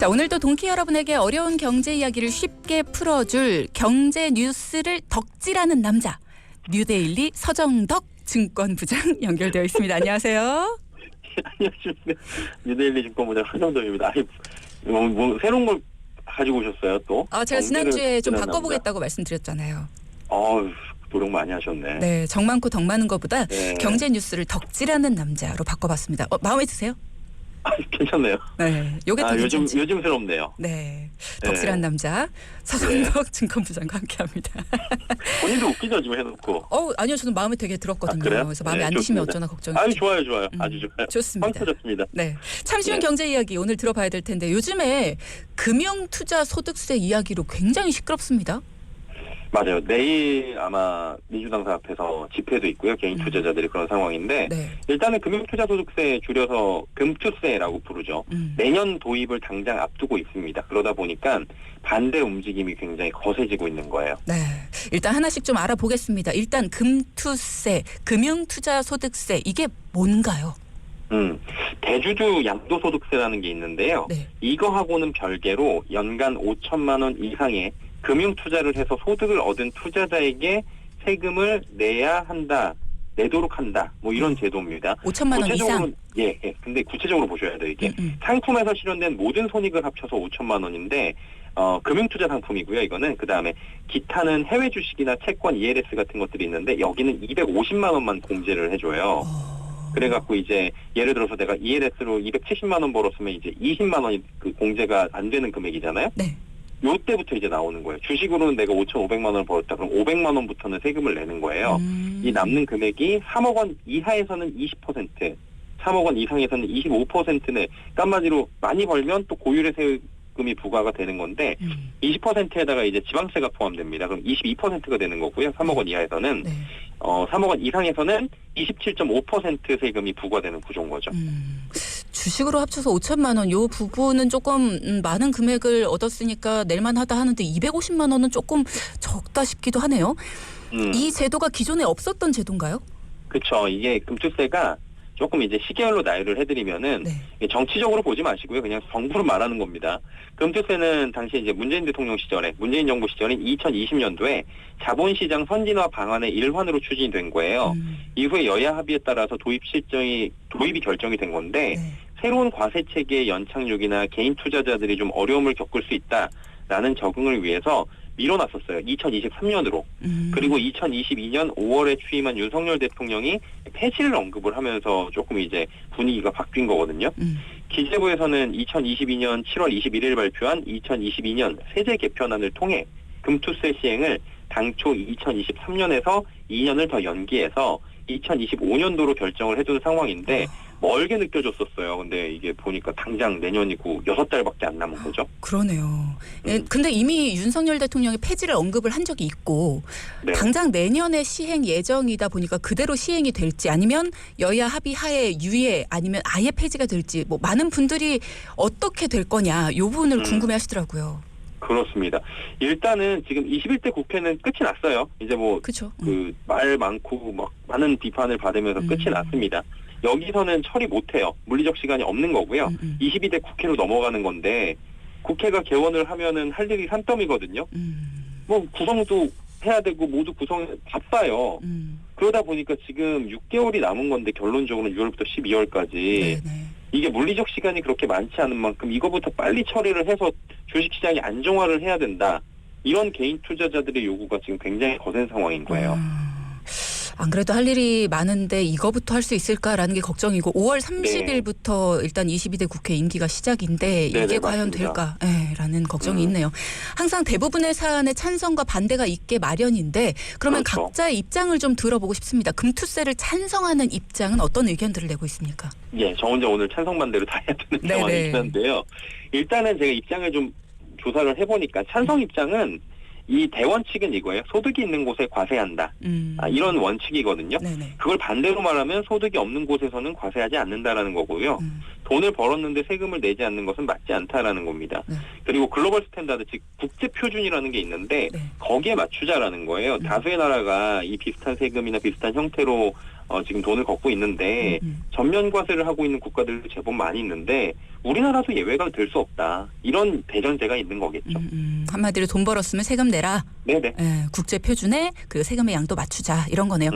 자, 오늘도 동키 여러분에게 어려운 경제 이야기를 쉽게 풀어줄 경제 뉴스를 덕질하는 남자 뉴데일리 서정덕 증권부장 연결되어 있습니다. 안녕하세요. 안녕하십니까. 뉴데일리 증권부장 서정덕입니다. 뭐 새로운 걸 가지고 오셨어요 또? 제가 지난주에 좀 바꿔보겠다고 말씀드렸잖아요. 노력 많이 하셨네. 네, 정 많고 덕 많은 것보다 경제 뉴스를 덕질하는 남자로 바꿔봤습니다. 마음에 드세요? 괜찮네요. 네, 요게 더 괜찮지. 요즘스럽네요. 네, 덕질한 남자 서정덕 증권부장과 함께합니다. 본인도 웃기죠 지금 해놓고. 아니요, 저는 마음에 되게 들었거든요. 그래요? 그래서 마음에 안 드시면 어쩌나 걱정이. 좋아요. 아주 좋아요. 좋습니다. 빵 터졌습니다. 네, 참 쉬운 경제 이야기 오늘 들어봐야 될 텐데 요즘에 금융투자소득세 이야기로 굉장히 시끄럽습니다. 맞아요. 내일 아마 민주당사 앞에서 집회도 있고요. 개인 투자자들이 그런 상황인데 일단은 금융투자소득세 줄여서 금투세라고 부르죠. 내년 도입을 당장 앞두고 있습니다. 그러다 보니까 반대 움직임이 굉장히 거세지고 있는 거예요. 네, 일단 하나씩 좀 알아보겠습니다. 일단 금투세, 금융투자소득세 이게 뭔가요? 대주주 양도소득세라는 게 있는데요. 이거하고는 별개로 연간 5천만 원 이상의 금융 투자를 해서 소득을 얻은 투자자에게 세금을 내야 한다, 내도록 한다, 뭐 이런 제도입니다. 5천만 원 이상? 예. 근데 구체적으로 보셔야 돼요. 이게 상품에서 실현된 모든 손익을 합쳐서 5천만 원인데 금융 투자 상품이고요. 이거는 그다음에 기타는 해외 주식이나 채권, ELS 같은 것들이 있는데 여기는 250만 원만 공제를 해줘요. 그래갖고 이제 예를 들어서 내가 ELS로 270만 원 벌었으면 이제 20만 원이 그 공제가 안 되는 금액이잖아요. 네. 요때부터 이제 나오는 거예요. 주식으로는 내가 5,500만 원을 벌었다. 그럼 500만 원부터는 세금을 내는 거예요. 이 남는 금액이 3억 원 이하에서는 20%, 3억 원 이상에서는 25%는 깐마디로 많이 벌면 또 고율의 세금이 부과가 되는 건데 20%에다가 이제 지방세가 포함됩니다. 그럼 22%가 되는 거고요. 3억 원 이하에서는 3억 원 이상에서는 27.5% 세금이 부과되는 구조인 거죠. 주식으로 합쳐서 5천만 원, 요 부분은 조금 많은 금액을 얻었으니까 낼만하다 하는데 250만 원은 조금 적다 싶기도 하네요. 이 제도가 기존에 없었던 제도인가요? 그렇죠. 이게 금투세가 조금 이제 시계열로 나열을 해드리면은 정치적으로 보지 마시고요. 그냥 정부로 말하는 겁니다. 금투세는 당시 이제 문재인 대통령 시절에, 문재인 정부 시절인 2020년도에 자본시장 선진화 방안의 일환으로 추진된 거예요. 이후에 여야 합의에 따라서 도입이 결정이 된 건데 새로운 과세 체계의 연착륙이나 개인 투자자들이 좀 어려움을 겪을 수 있다라는 적응을 위해서 밀어놨었어요. 2023년으로. 그리고 2022년 5월에 취임한 윤석열 대통령이 폐지를 언급을 하면서 조금 이제 분위기가 바뀐 거거든요. 기재부에서는 2022년 7월 21일 발표한 2022년 세제 개편안을 통해 금투세 시행을 당초 2023년에서 2년을 더 연기해서 2025년도로 결정을 해둔 상황인데 멀게 느껴졌었어요. 근데 이게 보니까 당장 내년이고 6달밖에 안 남은 거죠. 그러네요. 근데 이미 윤석열 대통령이 폐지를 언급을 한 적이 있고 당장 내년에 시행 예정이다 보니까 그대로 시행이 될지 아니면 여야 합의 하에 유예 아니면 아예 폐지가 될지 뭐 많은 분들이 어떻게 될 거냐 이 부분을 궁금해 하시더라고요. 그렇습니다. 일단은 지금 21대 국회는 끝이 났어요. 이제 뭐 그 말 많고 막 많은 비판을 받으면서 끝이 났습니다. 여기서는 처리 못해요. 물리적 시간이 없는 거고요. 22대 국회로 넘어가는 건데 국회가 개원을 하면은 할 일이 산더미거든요. 뭐 구성도 해야 되고 모두 바빠요. 그러다 보니까 지금 6개월이 남은 건데 결론적으로 6월부터 12월까지 이게 물리적 시간이 그렇게 많지 않은 만큼 이거부터 빨리 처리를 해서 주식시장이 안정화를 해야 된다. 이런 개인 투자자들의 요구가 지금 굉장히 거센 상황인 거예요. 안 그래도 할 일이 많은데 이거부터 할 수 있을까라는 게 걱정이고 5월 30일부터 일단 22대 국회 임기가 시작인데 이게 과연 될까라는 걱정이 있네요. 항상 대부분의 사안에 찬성과 반대가 있게 마련인데 그러면 각자의 입장을 좀 들어보고 싶습니다. 금투세를 찬성하는 입장은 어떤 의견들을 내고 있습니까? 예, 저 혼자 오늘 찬성 반대로 다 해야 되는 상황이긴 한데요. 일단은 제가 입장을 좀 조사를 해보니까 찬성 입장은 이 대원칙은 이거예요. 소득이 있는 곳에 과세한다. 이런 원칙이거든요. 그걸 반대로 말하면 소득이 없는 곳에서는 과세하지 않는다라는 거고요. 돈을 벌었는데 세금을 내지 않는 것은 맞지 않다라는 겁니다. 그리고 글로벌 스탠다드, 즉 국제 표준이라는 게 있는데 거기에 맞추자라는 거예요. 다수의 나라가 이 비슷한 세금이나 비슷한 형태로 지금 돈을 걷고 있는데 전면 과세를 하고 있는 국가들도 제법 많이 있는데 우리나라도 예외가 될 수 없다. 이런 대전제가 있는 거겠죠. 한마디로 돈 벌었으면 세금 내라. 네네. 국제 표준에 그 세금의 양도 맞추자 이런 거네요.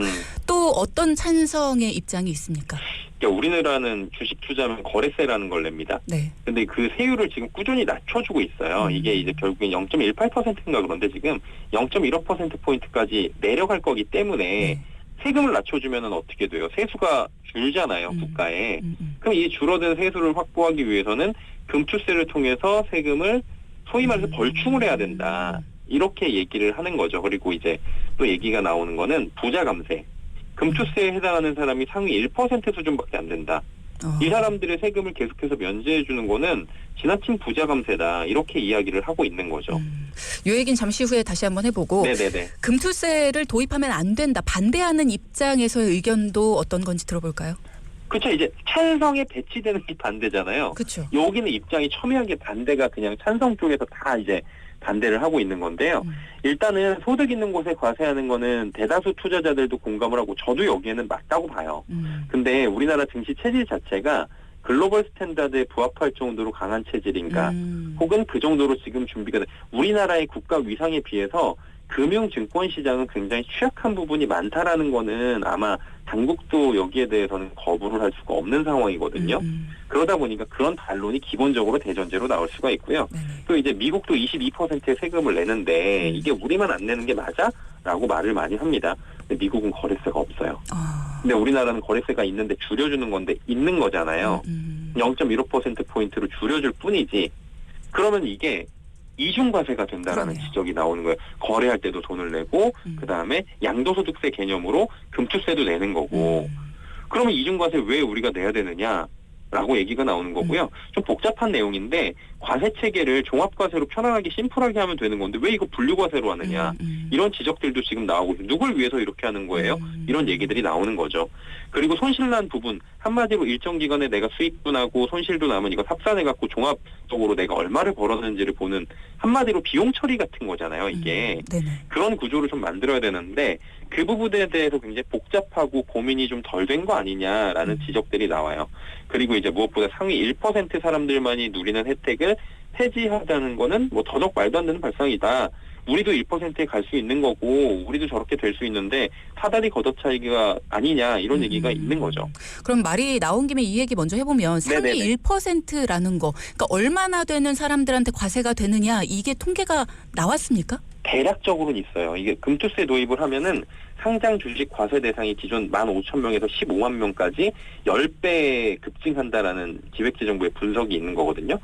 또 어떤 찬성의 입장이 있습니까? 그러니까 우리나라는 주식 투자는 거래세라는 걸 냅니다. 네. 근데 그 세율을 지금 꾸준히 낮춰주고 있어요. 이게 이제 결국엔 0.18%인가 그런데 지금 0.15%포인트까지 내려갈 거기 때문에 네. 세금을 낮춰주면 어떻게 돼요? 세수가 줄잖아요, 국가에. 그럼 이 줄어든 세수를 확보하기 위해서는 금투세를 통해서 세금을 소위 말해서 벌충을 해야 된다. 이렇게 얘기를 하는 거죠. 그리고 이제 또 얘기가 나오는 거는 부자 감세. 금투세에 해당하는 사람이 상위 1% 수준밖에 안 된다. 이 사람들의 세금을 계속해서 면제해 주는 거는 지나친 부자 감세다. 이렇게 이야기를 하고 있는 거죠. 이 얘기는 잠시 후에 다시 한번 해보고 네네네. 금투세를 도입하면 안 된다. 반대하는 입장에서의 의견도 어떤 건지 들어볼까요? 그렇죠. 이제 찬성에 배치되는 게 반대잖아요. 그렇죠. 여기는 입장이 첨예하게 반대가 그냥 찬성 쪽에서 다 이제 반대를 하고 있는 건데요. 일단은 소득 있는 곳에 과세하는 거는 대다수 투자자들도 공감을 하고 저도 여기에는 맞다고 봐요. 근데 우리나라 증시 체질 자체가 글로벌 스탠다드에 부합할 정도로 강한 체질인가 혹은 그 정도로 지금 준비가 돼. 우리나라의 국가 위상에 비해서 금융 증권 시장은 굉장히 취약한 부분이 많다라는 거는 아마 당국도 여기에 대해서는 거부를 할 수가 없는 상황이거든요. 그러다 보니까 그런 반론이 기본적으로 대전제로 나올 수가 있고요. 또 이제 미국도 22%의 세금을 내는데 이게 우리만 안 내는 게 맞아? 라고 말을 많이 합니다. 근데 미국은 거래세가 없어요. 근데 우리나라는 거래세가 있는데 줄여주는 건데 있는 거잖아요. 0.15%포인트로 줄여줄 뿐이지. 그러면 이게 이중과세가 된다라는 그러네요. 지적이 나오는 거예요. 거래할 때도 돈을 내고 그다음에 양도소득세 개념으로 금투세도 내는 거고 그러면 이중과세 왜 우리가 내야 되느냐라고 얘기가 나오는 거고요. 좀 복잡한 내용인데 과세 체계를 종합과세로 편안하게 심플하게 하면 되는 건데 왜 이거 분류과세로 하느냐 이런 지적들도 지금 나오고 누굴 위해서 이렇게 하는 거예요? 이런 얘기들이 나오는 거죠. 그리고 손실난 부분 한마디로 일정 기간에 내가 수익도 나고 손실도 나면 이거 합산해갖고 종합적으로 내가 얼마를 벌었는지를 보는 한마디로 비용 처리 같은 거잖아요. 이게 그런 구조를 좀 만들어야 되는데 그 부분에 대해서 굉장히 복잡하고 고민이 좀 덜 된 거 아니냐라는 지적들이 나와요. 그리고 이제 무엇보다 상위 1% 사람들만이 누리는 혜택을 폐지하자는 거는 뭐 더더욱 말도 안 되는 발상이다. 우리도 1%에 갈 수 있는 거고 우리도 저렇게 될 수 있는데 사다리 걷어차기가 아니냐 이런 얘기가 있는 거죠. 그럼 말이 나온 김에 이 얘기 먼저 해보면 상위 네네네. 1%라는 거 그러니까 얼마나 되는 사람들한테 과세가 되느냐 이게 통계가 나왔습니까? 대략적으로는 있어요. 이게 금투세 도입을 하면은 상장 주식 과세 대상이 기존 15,000명에서 15만 명까지 10배 급증한다라는 기획재정부의 분석이 있는 거거든요.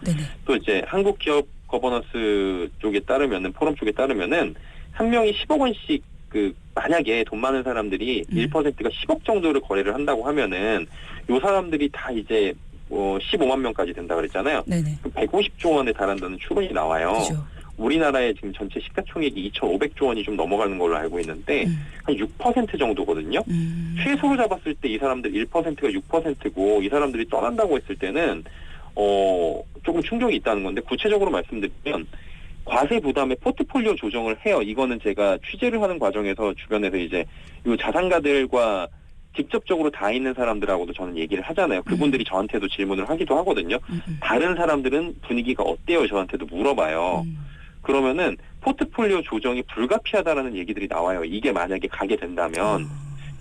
또 이제 한국기업 거버넌스 쪽에 따르면은 포럼 쪽에 따르면은 한 명이 10억 원씩 그 만약에 돈 많은 사람들이 1%가 10억 정도를 거래를 한다고 하면은 요 사람들이 다 이제 15만 명까지 된다 그랬잖아요. 150조 원에 달한다는 추론이 나와요. 그죠. 우리나라의 지금 전체 시가총액이 2,500조 원이 좀 넘어가는 걸로 알고 있는데 한 6% 정도거든요. 최소로 잡았을 때 이 사람들 1%가 6%고 이 사람들이 떠난다고 했을 때는 조금 충격이 있다는 건데 구체적으로 말씀드리면 과세 부담의 포트폴리오 조정을 해요. 이거는 제가 취재를 하는 과정에서 주변에서 이제 이 자산가들과 직접적으로 다 있는 사람들하고도 저는 얘기를 하잖아요. 그분들이 저한테도 질문을 하기도 하거든요. 다른 사람들은 분위기가 어때요? 저한테도 물어봐요. 그러면은 포트폴리오 조정이 불가피하다라는 얘기들이 나와요. 이게 만약에 가게 된다면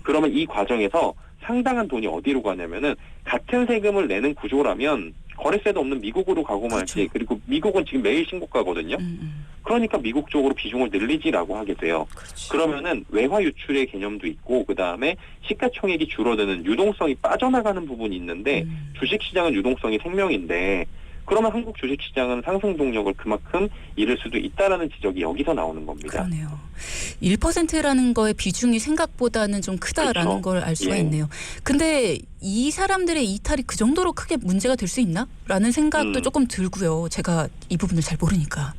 그러면 이 과정에서 상당한 돈이 어디로 가냐면은 같은 세금을 내는 구조라면 거래세도 없는 미국으로 가고 말지. 그리고 미국은 지금 매일 신고가거든요. 그러니까 미국 쪽으로 비중을 늘리지라고 하게 돼요. 그러면은 외화 유출의 개념도 있고 그다음에 시가총액이 줄어드는 유동성이 빠져나가는 부분이 있는데 주식시장은 유동성이 생명인데 그러면 한국 주식시장은 상승 동력을 그만큼 잃을 수도 있다라는 지적이 여기서 나오는 겁니다. 그러네요. 1%라는 거의 비중이 생각보다는 좀 크다라는 걸 알 수가 있네요. 근데 이 사람들의 이탈이 그 정도로 크게 문제가 될 수 있나? 라는 생각도 조금 들고요. 제가 이 부분을 잘 모르니까.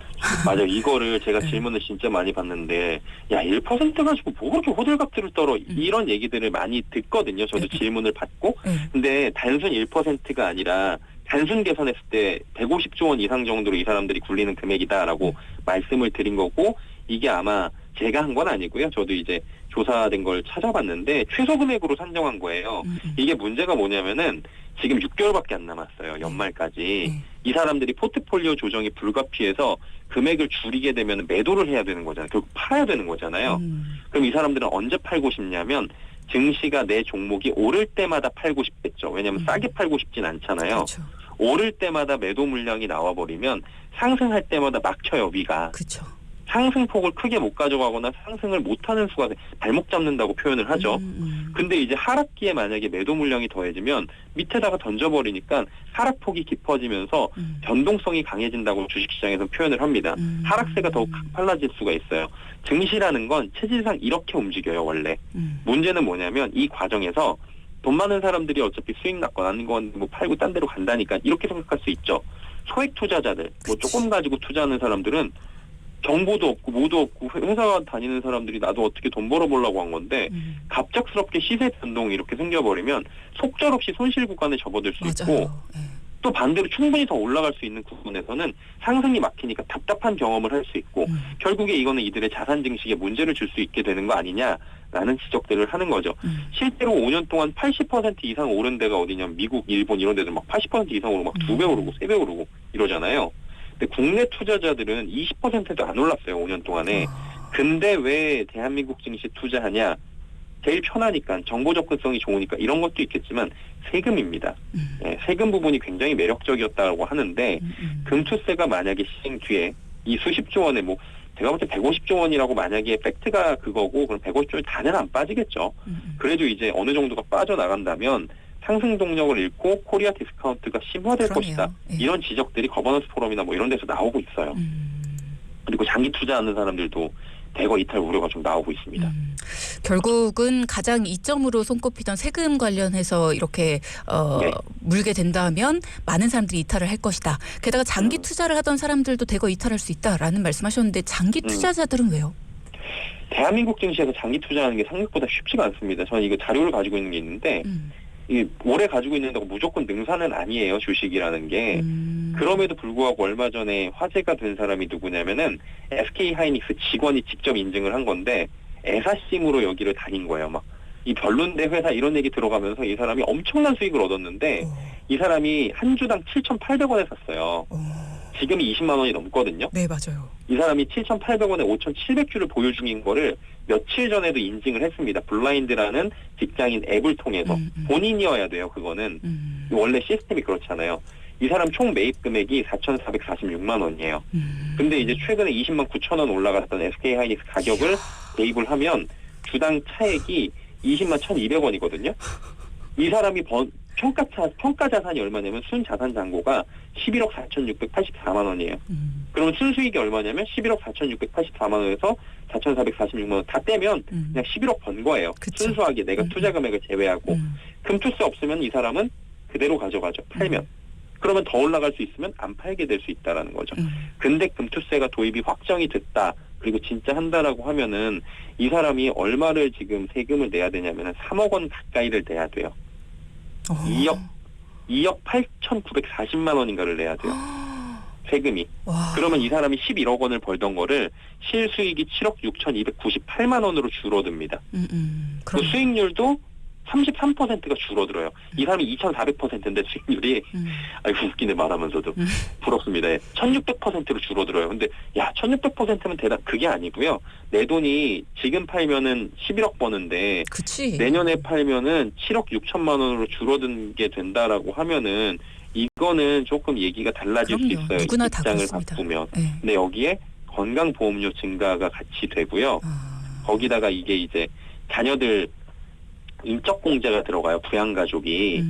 맞아요. 이거를 제가 질문을 진짜 많이 받는데 야 1% 가지고 뭐 그렇게 호들갑질을 떨어 이런 얘기들을 많이 듣거든요. 저도 질문을 받고. 근데 단순 1%가 아니라 단순 계산했을 때 150조 원 이상 정도로 이 사람들이 굴리는 금액이다라고 말씀을 드린 거고 이게 아마 제가 한 건 아니고요. 저도 이제 조사된 걸 찾아봤는데 최소 금액으로 산정한 거예요. 이게 문제가 뭐냐면은 지금 6개월밖에 안 남았어요. 연말까지. 이 사람들이 포트폴리오 조정이 불가피해서 금액을 줄이게 되면 매도를 해야 되는 거잖아요. 결국 팔아야 되는 거잖아요. 그럼 이 사람들은 언제 팔고 싶냐면 증시가 내 종목이 오를 때마다 팔고 싶겠죠. 왜냐하면 싸게 팔고 싶진 않잖아요. 그렇죠. 오를 때마다 매도 물량이 나와버리면 상승할 때마다 막혀요, 위가. 그렇죠. 상승폭을 크게 못 가져가거나 상승을 못하는 수가 발목 잡는다고 표현을 하죠. 근데 이제 하락기에 만약에 매도 물량이 더해지면 밑에다가 던져버리니까 하락폭이 깊어지면서 변동성이 강해진다고 주식시장에서 표현을 합니다. 하락세가 더욱 가팔라질 수가 있어요. 증시라는 건 체질상 이렇게 움직여요, 원래. 문제는 뭐냐면 이 과정에서 돈 많은 사람들이 어차피 수익 났거나 아닌 건 뭐 팔고 딴 데로 간다니까 이렇게 생각할 수 있죠. 소액 투자자들, 뭐 조금 가지고 투자하는 사람들은 정보도 없고 뭐도 없고 회사 다니는 사람들이 나도 어떻게 돈 벌어보려고 한 건데 갑작스럽게 시세 변동이 이렇게 생겨버리면 속절없이 손실 구간에 접어들 수 있고 또 반대로 충분히 더 올라갈 수 있는 부분에서는 상승이 막히니까 답답한 경험을 할 수 있고 결국에 이거는 이들의 자산 증식에 문제를 줄 수 있게 되는 거 아니냐라는 지적들을 하는 거죠. 실제로 5년 동안 80% 이상 오른 데가 어디냐면 미국, 일본 이런 데들 막 80% 이상 오르고 막 2배 오르고 3배 오르고 이러잖아요. 근데 국내 투자자들은 20%도 안 올랐어요, 5년 동안에. 근데 왜 대한민국 증시 투자하냐? 제일 편하니까, 정보 접근성이 좋으니까 이런 것도 있겠지만 세금입니다. 네, 세금 부분이 굉장히 매력적이었다고 하는데 금투세가 만약에 시행 뒤에 이 수십조 원에 뭐 제가 볼 때 150조 원이라고 만약에 팩트가 그거고 그럼 150조 원이 다는 안 빠지겠죠. 그래도 이제 어느 정도가 빠져나간다면 상승 동력을 잃고 코리아 디스카운트가 심화될 것이다. 이런 지적들이 거버넌스 포럼이나 뭐 이런 데서 나오고 있어요. 그리고 장기 투자하는 사람들도 대거 이탈 우려가 좀 나오고 있습니다. 결국은 가장 이점으로 손꼽히던 세금 관련해서 이렇게 물게 된다면 많은 사람들이 이탈을 할 것이다. 게다가 장기 투자를 하던 사람들도 대거 이탈할 수 있다라는 말씀하셨는데 장기 투자자들은 왜요? 대한민국 증시에서 장기 투자하는 게 생각보다 쉽지가 않습니다. 저는 이거 자료를 가지고 있는 게 있는데 이 오래 가지고 있는다고 무조건 능사는 아니에요. 주식이라는 게. 그럼에도 불구하고 얼마 전에 화제가 된 사람이 누구냐면은 SK 하이닉스 직원이 직접 인증을 한 건데 에사심으로 여기를 다닌 거예요. 막 이 별론데 회사 이런 얘기 들어가면서 이 사람이 엄청난 수익을 얻었는데 이 사람이 한 주당 7,800원에 샀어요. 지금이 20만 원이 넘거든요. 네, 맞아요. 이 사람이 7,800원에 5,700주를 보유 중인 거를 며칠 전에도 인증을 했습니다. 블라인드라는 직장인 앱을 통해서. 본인이어야 돼요, 그거는. 원래 시스템이 그렇잖아요. 이 사람 총 매입 금액이 4,446만 원이에요. 근데 이제 최근에 20만 9천 원 올라갔던 SK 하이닉스 가격을 대입을 하면 주당 차액이 20만 1,200원이거든요. 이 사람이 평가 자산이 얼마냐면 순자산 잔고가 11억 4,684만 원이에요. 그러면 순수익이 얼마냐면 11억 4,684만 원에서 4,446만 원 다 떼면 그냥 11억 번 거예요. 그쵸. 순수하게 내가 투자 금액을 제외하고. 금투세 없으면 이 사람은 그대로 가져가죠. 팔면. 그러면 더 올라갈 수 있으면 안 팔게 될 수 있다라는 거죠. 근데 금투세가 도입이 확정이 됐다. 그리고 진짜 한다라고 하면은 이 사람이 얼마를 지금 세금을 내야 되냐면은 3억 원 가까이를 내야 돼요. 2억 8,940만 원인가를 내야 돼요. 세금이. 와. 그러면 이 사람이 11억 원을 벌던 거를 실수익이 7억 6,298만 원으로 줄어듭니다. 그 수익률도 33%가 줄어들어요. 이 사람이 2,400%인데 수익률이 아이고 웃기네 말하면서도 부럽습니다. 1,600%로 줄어들어요. 근데 야 1,600%면 그게 아니고요. 내 돈이 지금 팔면은 11억 버는데 그치. 내년에 팔면은 7억 6천만 원으로 줄어든 게 된다라고 하면은 이거는 조금 얘기가 달라질 그럼요. 수 있어요. 누구나 입장을 다 바꾸면. 네. 근데 여기에 건강보험료 증가가 같이 되고요. 거기다가 이게 이제 자녀들 인적 공제가 들어가요. 부양가족이.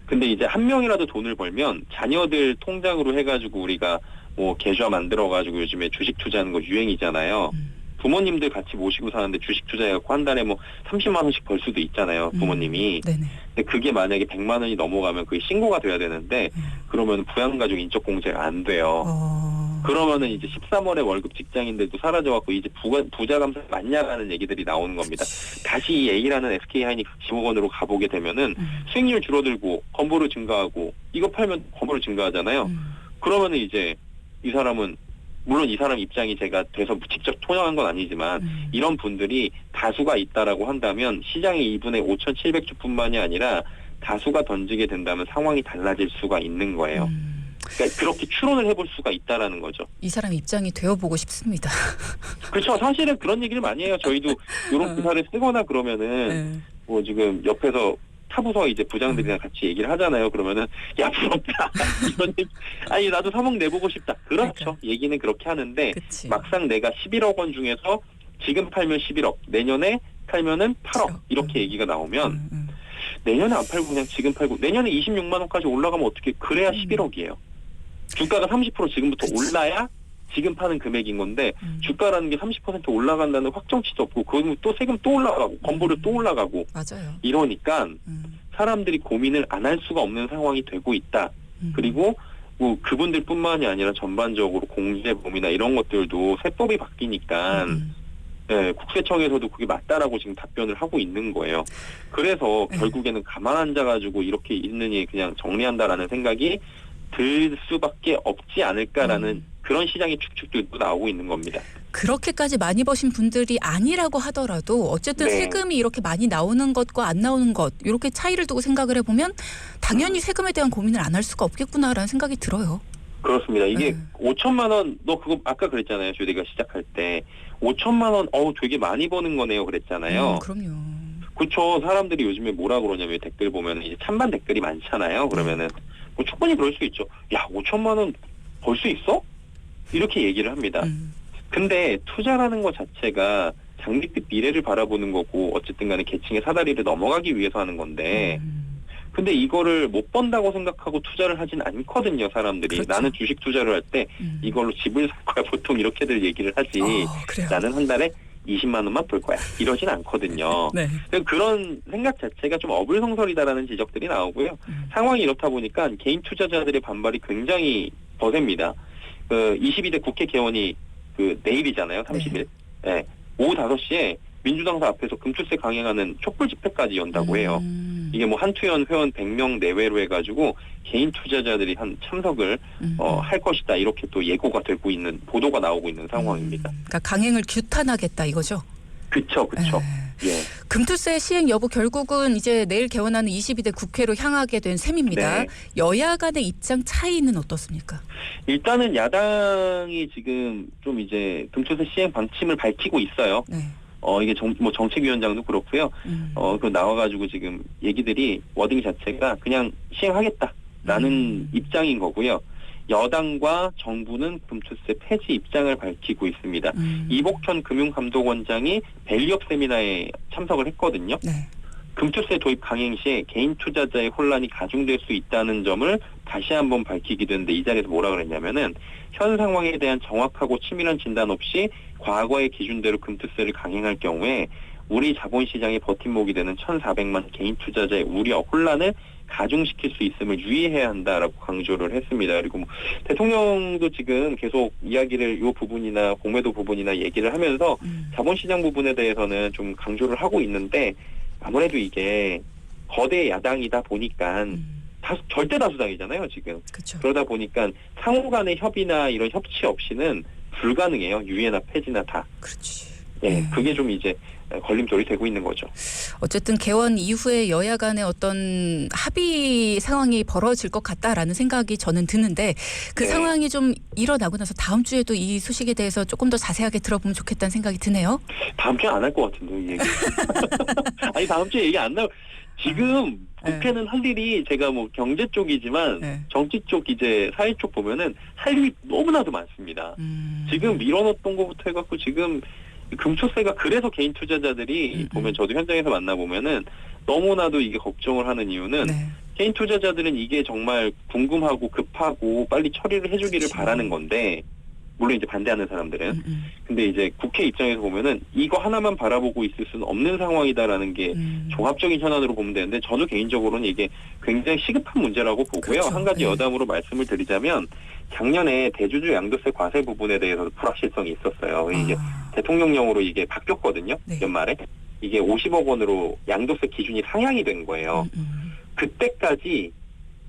근데 이제 한 명이라도 돈을 벌면 자녀들 통장으로 해가지고 우리가 뭐 계좌 만들어가지고 요즘에 주식 투자하는 거 유행이잖아요. 부모님들 같이 모시고 사는데 주식 투자해갖고 한 달에 뭐 30만 원씩 벌 수도 있잖아요. 부모님이. 네네. 근데 그게 만약에 100만 원이 넘어가면 그게 신고가 돼야 되는데 그러면 부양가족 인적 공제가 안 돼요. 그러면은 이제 13월에 월급 직장인들도 사라져갖고 이제 부자 감사 맞냐라는 얘기들이 나오는 겁니다. 다시 이 A라는 SK 하이닉스 지목원으로 가보게 되면은 수익률 줄어들고 건보료 증가하고 이거 팔면 건보료 증가하잖아요. 그러면은 이제 이 사람은 물론 이 사람 입장이 제가 돼서 직접 토정한 건 아니지만 이런 분들이 다수가 있다라고 한다면 시장이 이분의 5,700주뿐만이 아니라 다수가 던지게 된다면 상황이 달라질 수가 있는 거예요. 그러니까 그렇게 추론을 해볼 수가 있다라는 거죠. 이 사람 입장이 되어보고 싶습니다. 그렇죠. 사실은 그런 얘기를 많이 해요. 저희도 이런 기사를 쓰거나 그러면은 뭐 지금 옆에서 타부서 이제 부장들이랑 같이 얘기를 하잖아요. 그러면은 야 부럽다 이런 얘기. 아니 나도 3억 내보고 싶다. 그렇죠. 그러니까. 얘기는 그렇게 하는데 그치. 막상 내가 11억 원 중에서 지금 팔면 11억, 내년에 팔면은 8억 이렇게 얘기가 나오면 내년에 안 팔고 그냥 지금 팔고 내년에 26만 원까지 올라가면 어떻게 그래야 11억이에요. 주가가 30% 지금부터 그치. 올라야 지금 파는 금액인 건데 주가라는 게 30% 올라간다는 확정치도 없고 그러면 또 세금 또 올라가고 건보료 또 올라가고 맞아요. 이러니까 사람들이 고민을 안 할 수가 없는 상황이 되고 있다. 그리고 뭐 그분들뿐만이 아니라 전반적으로 공제범위나 이런 것들도 세법이 바뀌니까 네, 국세청에서도 그게 맞다라고 지금 답변을 하고 있는 거예요. 그래서 결국에는 가만 앉아가지고 이렇게 있느니 그냥 정리한다라는 생각이 들 수밖에 없지 않을까라는 그런 시장의 추측들도 나오고 있는 겁니다. 그렇게까지 많이 버신 분들이 아니라고 하더라도 어쨌든 네. 세금이 이렇게 많이 나오는 것과 안 나오는 것 이렇게 차이를 두고 생각을 해보면 당연히 세금에 대한 고민을 안 할 수가 없겠구나라는 생각이 들어요. 그렇습니다. 이게 5천만 원, 너 그거 아까 그랬잖아요. 주디가 시작할 때 5천만 원, 되게 많이 버는 거네요. 그랬잖아요. 그럼요. 그렇죠. 사람들이 요즘에 뭐라 그러냐면 댓글 보면 이제 찬반 댓글이 많잖아요. 그러면은 뭐 충분히 그럴 수 있죠. 야, 5천만 원 벌 수 있어? 이렇게 얘기를 합니다. 근데 투자라는 것 자체가 장밋빛 미래를 바라보는 거고 어쨌든 간에 계층의 사다리를 넘어가기 위해서 하는 건데 근데 이거를 못 번다고 생각하고 투자를 하진 않거든요, 사람들이. 그렇죠. 나는 주식 투자를 할 때 이걸로 집을 살 거야. 보통 이렇게들 얘기를 하지. 그래요. 나는 한 달에 20만 원만 벌 거야. 이러진 않거든요. 네. 그런 생각 자체가 좀 어불성설이다라는 지적들이 나오고요. 상황이 이렇다 보니까 개인 투자자들의 반발이 굉장히 거셉니다. 22대 국회 개원이 내일이잖아요. 30일. 네. 오후 5시에 민주당사 앞에서 금투세 강행하는 촛불 집회까지 연다고 해요. 이게 뭐 한투연 회원 100명 내외로 해가지고 개인 투자자들이 한 참석을 할 것이다. 이렇게 또 예고가 되고 있는 보도가 나오고 있는 상황입니다. 그러니까 강행을 규탄하겠다 이거죠. 그쵸. 예. 금투세 시행 여부 결국은 이제 내일 개원하는 22대 국회로 향하게 된 셈입니다. 네. 여야 간의 입장 차이는 어떻습니까? 일단은 야당이 지금 좀 이제 금투세 시행 방침을 밝히고 있어요. 네. 이게 정책위원장도 그렇고요. 그 나와가지고 지금 얘기들이 워딩 자체가 그냥 시행하겠다라는 입장인 거고요. 여당과 정부는 금투세 폐지 입장을 밝히고 있습니다. 이복현 금융감독원장이 밸류업 세미나에 참석을 했거든요. 네. 금투세 도입 강행 시에 개인 투자자의 혼란이 가중될 수 있다는 점을 다시 한번 밝히기도 했는데 이 자리에서 뭐라 그랬냐면은 현 상황에 대한 정확하고 치밀한 진단 없이 과거의 기준대로 금투세를 강행할 경우에 우리 자본시장의 버팀목이 되는 1,400만 개인 투자자의 우려, 혼란을 가중시킬 수 있음을 유의해야 한다라고 강조를 했습니다. 그리고 뭐 대통령도 지금 계속 이야기를 이 부분이나 공매도 부분이나 얘기를 하면서 자본시장 부분에 대해서는 좀 강조를 하고 있는데 아무래도 이게 거대 야당이다 보니까 절대 다수당이잖아요, 지금. 그렇죠. 그러다 보니까 상호 간의 협의나 이런 협치 없이는 불가능해요. 유예나 폐지나 다. 그렇지. 예, 그게 좀 이제 걸림돌이 되고 있는 거죠. 어쨌든 개원 이후에 여야 간의 어떤 합의 상황이 벌어질 것 같다라는 생각이 저는 드는데 그 네. 상황이 좀 일어나고 나서 다음 주에도 이 소식에 대해서 조금 더 자세하게 들어보면 좋겠다는 생각이 드네요. 다음 주에 안 할 것 같은데 이 얘기. 아니 다음 주에 얘기 안 나올. 지금 국회는 할 일이 제가 뭐 경제 쪽이지만 정치 쪽 이제 사회 쪽 보면은 할 일이 너무나도 많습니다. 지금 밀어넣었던 것부터 해갖고 지금 금투세가 그래서 개인 투자자들이 보면 저도 현장에서 만나보면은 너무나도 이게 걱정을 하는 이유는 개인 투자자들은 이게 정말 궁금하고 급하고 빨리 처리를 해주기를 바라는 건데 물론 이제 반대하는 사람들은 근데 이제 국회 입장에서 보면은 이거 하나만 바라보고 있을 수는 없는 상황이다라는 게 종합적인 현안으로 보면 되는데 저도 개인적으로는 이게 굉장히 시급한 문제라고 보고요. 그렇죠. 한 가지 여담으로 말씀을 드리자면 작년에 대주주 양도세 과세 부분에 대해서도 불확실성이 있었어요. 이게 대통령령으로 이게 바뀌었거든요. 연말에. 이게 50억 원으로 양도세 기준이 상향이 된 거예요. 그때까지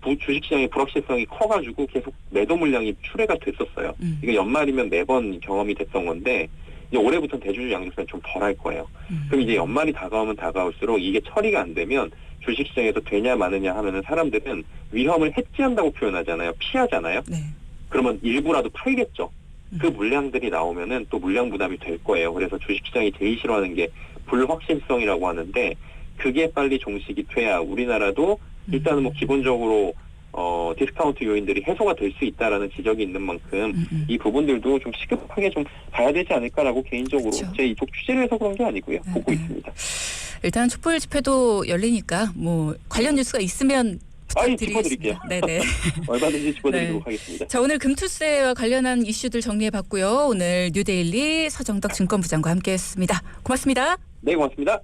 주식시장의 불확실성이 커가지고 계속 매도 물량이 출회가 됐었어요. 이게 연말이면 매번 경험이 됐던 건데 이제 올해부터는 대주주 양극세는 좀 덜할 거예요. 그럼 이제 연말이 다가오면 다가올수록 이게 처리가 안 되면 주식시장에서 되냐 마느냐 하면은 사람들은 위험을 해지한다고 표현하잖아요. 피하잖아요. 네. 그러면 일부라도 팔겠죠. 그 물량들이 나오면은 또 물량 부담이 될 거예요. 그래서 주식시장이 제일 싫어하는 게 불확실성이라고 하는데 그게 빨리 종식이 돼야 우리나라도 일단은 뭐 기본적으로 디스카운트 요인들이 해소가 될 수 있다라는 지적이 있는 만큼 이 부분들도 좀 시급하게 좀 봐야 되지 않을까라고 개인적으로 그렇죠. 제 이쪽 취재를 해서 그런 게 아니고요. 보고 있습니다. 일단 촛불 집회도 열리니까 뭐 관련 뉴스가 있으면 짚어드릴게요. 네네. 얼마든지 짚어드리도록 네. 하겠습니다. 자, 오늘 금투세와 관련한 이슈들 정리해봤고요. 오늘 뉴데일리 서정덕 증권부장과 함께했습니다. 고맙습니다. 네, 고맙습니다.